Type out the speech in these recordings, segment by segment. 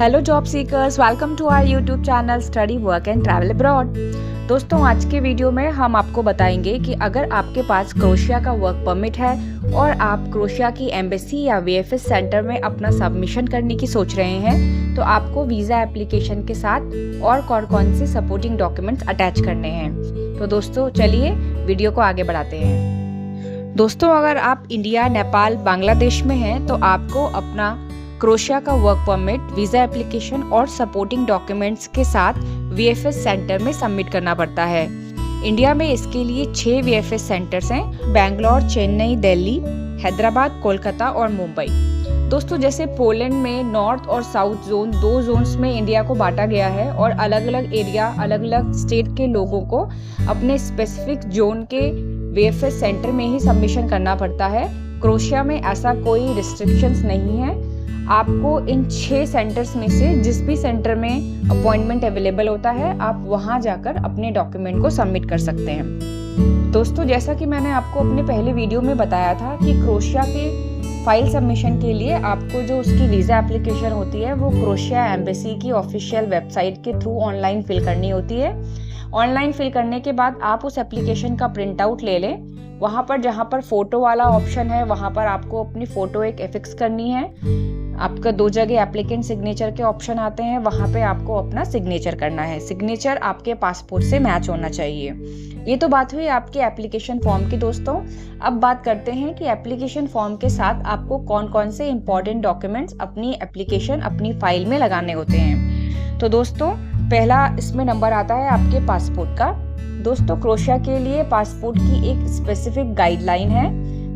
Hello job seekers, welcome to our YouTube channel study work and travel abroad. दोस्तों, आज के video में हम आपको बताएंगे कि अगर आपके पास क्रोएशिया का वर्क परमिट है और आप क्रोएशिया की एम्बेसी या वीएफएस सेंटर में अपना सबमिशन करने की सोच रहे हैं, तो आपको वीज़ा एप्लीकेशन के साथ और कौन से सपोर्टिंग डॉक्यूमेंट्स अटैच करने हैं। तो दोस्तों, चलिए वीडियो को आगे बढ़ाते हैं। दोस्तों, अगर आप इंडिया, नेपाल, बांग्लादेश में हैं तो आपको अपना क्रोएशिया का वर्क परमिट, वीज़ा एप्लीकेशन और सपोर्टिंग डॉक्यूमेंट्स के साथ वीएफएस सेंटर में सबमिट करना पड़ता है। इंडिया में इसके लिए 6 वीएफएस सेंटर्स हैं: बैंगलोर, चेन्नई, दिल्ली, हैदराबाद, कोलकाता और मुंबई। दोस्तों, जैसे पोलैंड में नॉर्थ और साउथ जोन 2 जोन्स में इंडिया को बांटा गया है और अलग अलग एरिया, अलग अलग स्टेट के लोगों को अपने स्पेसिफिक जोन के वीएफएस सेंटर में ही सबमिशन करना पड़ता है। क्रोएशिया में ऐसा कोई रिस्ट्रिक्शंस नहीं है। आपको इन 6 सेंटर्स में से जिस भी सेंटर में अपॉइंटमेंट अवेलेबल होता है, आप वहां जाकर अपने डॉक्यूमेंट को सबमिट कर सकते हैं। दोस्तों, जैसा कि मैंने आपको अपने पहले वीडियो में बताया था कि क्रोएशिया के फाइल सबमिशन के लिए आपको जो उसकी वीज़ा एप्लीकेशन होती है वो क्रोएशिया एम्बेसी की ऑफिशियल वेबसाइट के थ्रू ऑनलाइन फिल करनी होती है। ऑनलाइन फिल करने के बाद आप उस एप्लीकेशन का प्रिंट आउट ले लें। वहाँ पर जहाँ पर फोटो वाला ऑप्शन है, वहाँ पर आपको अपनी फ़ोटो एक एफिक्स करनी है। आपका 2 जगह एप्लीकेंट सिग्नेचर के ऑप्शन आते हैं, वहाँ पे आपको अपना सिग्नेचर करना है। सिग्नेचर आपके पासपोर्ट से मैच होना चाहिए। ये तो बात हुई आपके एप्लीकेशन फॉर्म की। दोस्तों, अब बात करते हैं कि एप्लीकेशन फॉर्म के साथ आपको कौन से इंपॉर्टेंट डॉक्यूमेंट्स अपनी एप्लीकेशन, अपनी फाइल में लगाने होते हैं। तो दोस्तों, पहला इसमें नंबर आता है आपके पासपोर्ट का। दोस्तों, क्रोएशिया के लिए पासपोर्ट की एक स्पेसिफिक गाइडलाइन है।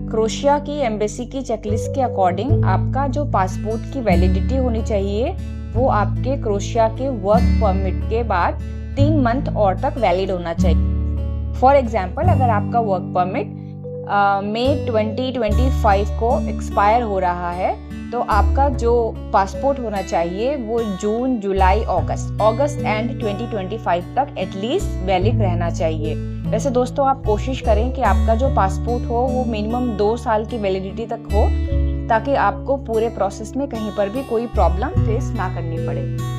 क्रोएशिया की एम्बेसी की चेकलिस्ट के अकॉर्डिंग आपका जो पासपोर्ट की वैलिडिटी होनी चाहिए वो आपके क्रोएशिया के वर्क परमिट के बाद 3 मंथ और तक वैलिड होना चाहिए। फॉर एग्जाम्पल, अगर आपका वर्क परमिट मई 2025 को एक्सपायर हो रहा है तो आपका जो पासपोर्ट होना चाहिए वो जून, जुलाई, अगस्त एंड 2025 तक एटलीस्ट वैलिड रहना चाहिए। वैसे दोस्तों, आप कोशिश करें कि आपका जो पासपोर्ट हो वो मिनिमम 2 साल की वैलिडिटी तक हो, ताकि आपको पूरे प्रोसेस में कहीं पर भी कोई प्रॉब्लम फेस ना करनी पड़े।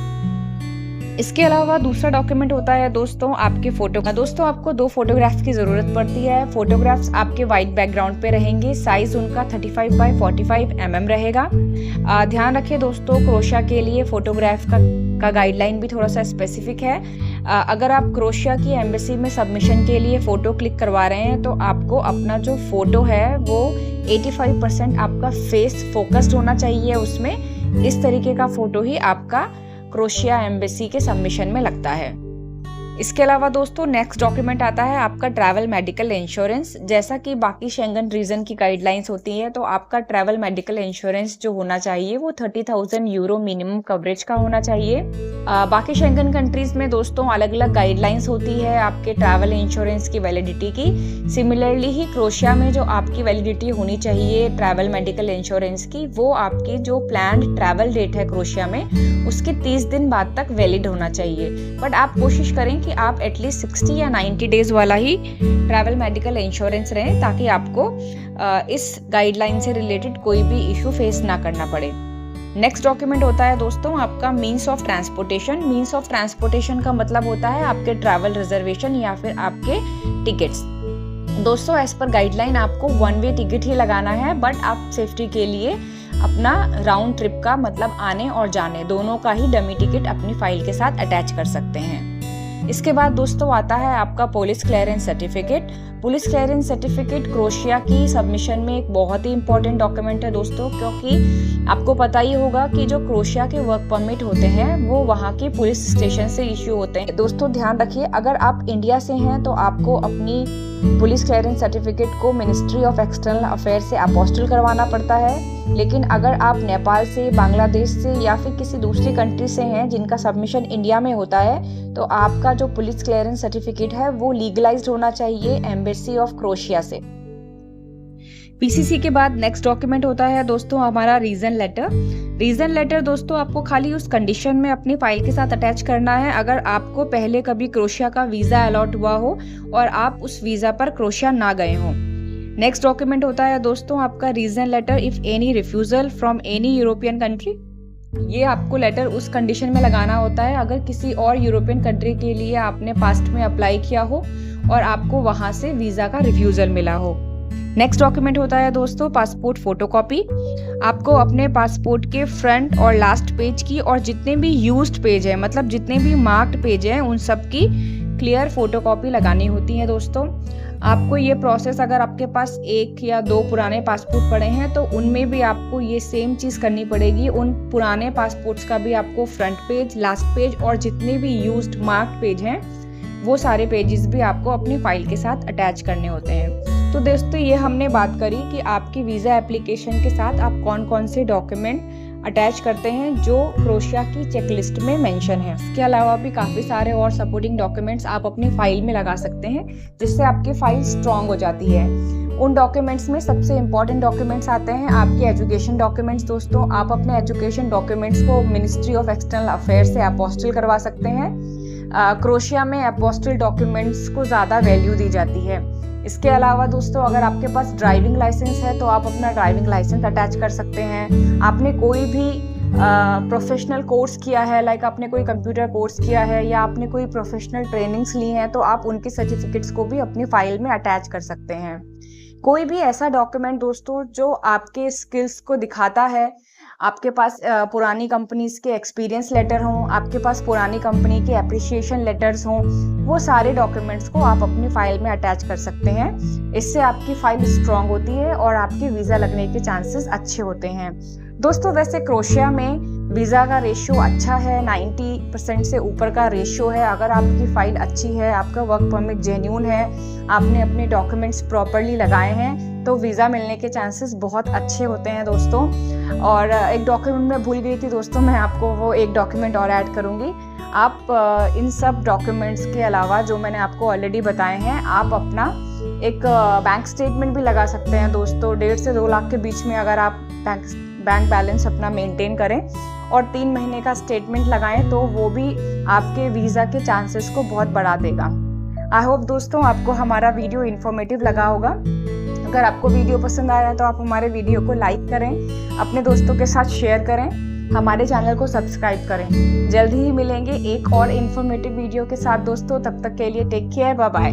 इसके अलावा दूसरा डॉक्यूमेंट होता है दोस्तों आपके फोटो का। दोस्तों, आपको 2 फोटोग्राफ्स की ज़रूरत पड़ती है। फोटोग्राफ्स आपके वाइट बैकग्राउंड पे रहेंगे। साइज उनका 35 बाय 45 mm रहेगा। ध्यान रखिए दोस्तों, क्रोएशिया के लिए फोटोग्राफ का गाइडलाइन भी थोड़ा सा स्पेसिफिक है। अगर आप क्रोएशिया की एम्बेसी में सबमिशन के लिए फ़ोटो क्लिक करवा रहे हैं तो आपको अपना जो फ़ोटो है वो 85% आपका फेस फोकस्ड होना चाहिए उसमें। इस तरीके का फ़ोटो ही आपका क्रोएशिया एम्बेसी के सबमिशन में लगता है। इसके अलावा दोस्तों, नेक्स्ट डॉक्यूमेंट आता है आपका ट्रैवल मेडिकल इंश्योरेंस। जैसा कि बाकी शेंगन रीजन की गाइडलाइंस होती है, तो आपका ट्रैवल मेडिकल इंश्योरेंस जो होना चाहिए वो 30,000 यूरो मिनिमम कवरेज का होना चाहिए। बाकी शेंगन कंट्रीज में दोस्तों अलग अलग गाइडलाइंस होती है आपके ट्रैवल इंश्योरेंस की वैलिडिटी की। सिमिलरली ही क्रोएशिया में जो आपकी वैलिडिटी होनी चाहिए ट्रैवल मेडिकल इंश्योरेंस की, वो आपकी जो प्लान्ड ट्रैवल डेट है क्रोएशिया में उसके 30 दिन बाद तक वैलिड होना चाहिए। बट आप कोशिश करें कि आप एटलीस्ट 60 या 90 डेज वाला ही ट्रैवल मेडिकल इंश्योरेंस रहें, ताकि आपको इस गाइडलाइन से रिलेटेड कोई भी इशू फेस ना करना पड़े। नेक्स्ट डॉक्यूमेंट होता है दोस्तों आपका means of transportation. Means of transportation का मतलब होता है आपके ट्रैवल रिजर्वेशन या फिर आपके टिकट्स। दोस्तों, एज पर गाइडलाइन आपको 1 वे टिकट ही लगाना है, बट आप सेफ्टी के लिए अपना राउंड ट्रिप का मतलब आने और जाने दोनों का ही डमी टिकट अपनी फाइल के साथ अटैच कर सकते हैं। इसके बाद दोस्तों आता है आपका police clearance certificate. Police clearance certificate Croatia की सबमिशन में एक बहुत ही इंपॉर्टेंट डॉक्यूमेंट है दोस्तों, क्योंकि आपको पता ही होगा कि जो क्रोएशिया के वर्क परमिट होते हैं वो वहाँ की पुलिस स्टेशन से इश्यू होते हैं। दोस्तों, ध्यान रखिए, अगर आप इंडिया से हैं तो आपको अपनी पुलिस क्लियरेंस सर्टिफिकेट को मिनिस्ट्री ऑफ एक्सटर्नल अफेयर से अपोस्टिल करवाना पड़ता है। लेकिन अगर आप नेपाल से, बांग्लादेश से या फिर किसी दूसरी कंट्री से हैं जिनका सबमिशन इंडिया में होता है, तो आपका जो पुलिस क्लियरेंस सर्टिफिकेट है वो लीगलाइज्ड होना चाहिए एम्बेसी ऑफ क्रोएशिया से। पीसीसी के बाद नेक्स्ट डॉक्यूमेंट होता है दोस्तों हमारा रीजन लेटर। रीजन लेटर दोस्तों आपको खाली उस कंडीशन में अपनी फाइल के साथ अटैच करना है अगर आपको पहले कभी क्रोएशिया का वीज़ा अलॉट हुआ हो और आप उस वीज़ा पर क्रोएशिया ना गए हों। नेक्स्ट डॉक्यूमेंट होता है दोस्तों आपका reason letter if any refusal from any European country. ये आपको लेटर उस कंडीशन में लगाना होता है अगर किसी और यूरोपियन कंट्री के लिए आपने पास्ट में अप्लाई किया हो और आपको वहाँ से वीज़ा का रिफ्यूज़ल मिला हो। नेक्स्ट डॉक्यूमेंट होता है दोस्तों पासपोर्ट फोटोकॉपी। आपको अपने पासपोर्ट के फ्रंट और लास्ट पेज की और जितने भी यूज्ड पेज है, मतलब जितने भी मार्क्ड पेज हैं, उन सब की क्लियर फोटोकॉपी लगानी होती है दोस्तों। आपको ये प्रोसेस, अगर आपके पास 1 या 2 पुराने पासपोर्ट पड़े हैं तो उनमें भी आपको ये सेम चीज़ करनी पड़ेगी। उन पुराने पासपोर्ट्स का भी आपको फ्रंट पेज, लास्ट पेज और जितने भी यूज्ड मार्क्ड पेज हैं वो सारे पेजेस भी आपको अपनी फाइल के साथ अटैच करने होते हैं। तो दोस्तों ये हमने बात करी कि आपकी वीज़ा एप्लीकेशन के साथ आप कौन कौन से डॉक्यूमेंट अटैच करते हैं जो क्रोएशिया की चेकलिस्ट में मेंशन है। इसके अलावा भी काफ़ी सारे और सपोर्टिंग डॉक्यूमेंट्स आप अपनी फाइल में लगा सकते हैं जिससे आपकी फाइल स्ट्रॉन्ग हो जाती है। उन डॉक्यूमेंट्स में सबसे इम्पॉर्टेंट डॉक्यूमेंट्स आते हैं आपके एजुकेशन डॉक्यूमेंट्स। दोस्तों आप अपने एजुकेशन डॉक्यूमेंट्स को मिनिस्ट्री ऑफ एक्सटर्नल अफेयर्स से अपोस्टिल करवा सकते हैं। क्रोएशिया में अपोस्टिल डॉक्यूमेंट्स को ज़्यादा वैल्यू दी जाती है। इसके अलावा दोस्तों अगर आपके पास ड्राइविंग लाइसेंस है तो आप अपना ड्राइविंग लाइसेंस अटैच कर सकते हैं। आपने कोई भी प्रोफेशनल कोर्स किया है, लाइक आपने कोई कंप्यूटर कोर्स किया है या आपने कोई प्रोफेशनल ट्रेनिंग्स ली हैं तो आप उनकी सर्टिफिकेट्स को भी अपनी फाइल में अटैच कर सकते हैं। कोई भी ऐसा डॉक्यूमेंट दोस्तों जो आपके स्किल्स को दिखाता है, आपके पास पुरानी कंपनीज के एक्सपीरियंस लेटर हों, आपके पास पुरानी कंपनी के अप्रिशिएशन लेटर्स हों, वो सारे डॉक्यूमेंट्स को आप अपनी फाइल में अटैच कर सकते हैं। इससे आपकी फाइल स्ट्रॉन्ग होती है और आपकी वीज़ा लगने के चांसेस अच्छे होते हैं। दोस्तों वैसे क्रोएशिया में वीज़ा का रेशियो अच्छा है, 90% से ऊपर का रेशियो है। अगर आपकी फ़ाइल अच्छी है, आपका वर्क परमिट जेन्युइन है, आपने अपने डॉक्यूमेंट्स प्रॉपरली लगाए हैं तो वीज़ा मिलने के चांसेस बहुत अच्छे होते हैं दोस्तों। और एक डॉक्यूमेंट मैं भूल गई थी दोस्तों, मैं आपको वो एक डॉक्यूमेंट और ऐड करूँगी। आप इन सब डॉक्यूमेंट्स के अलावा जो मैंने आपको ऑलरेडी बताए हैं, आप अपना एक बैंक स्टेटमेंट भी लगा सकते हैं दोस्तों। 1.5 से 2 लाख के बीच में अगर आप बैंक बैलेंस अपना मेंटेन करें और 3 महीने का स्टेटमेंट लगाएं तो वो भी आपके वीज़ा के चांसेस को बहुत बढ़ा देगा। आई होप दोस्तों आपको हमारा वीडियो इन्फॉर्मेटिव लगा होगा। अगर आपको वीडियो पसंद आया तो आप हमारे वीडियो को लाइक करें, अपने दोस्तों के साथ शेयर करें, हमारे चैनल को सब्सक्राइब करें। जल्द ही मिलेंगे एक और इन्फॉर्मेटिव वीडियो के साथ दोस्तों, तब तक के लिए टेक केयर, बाय बाय।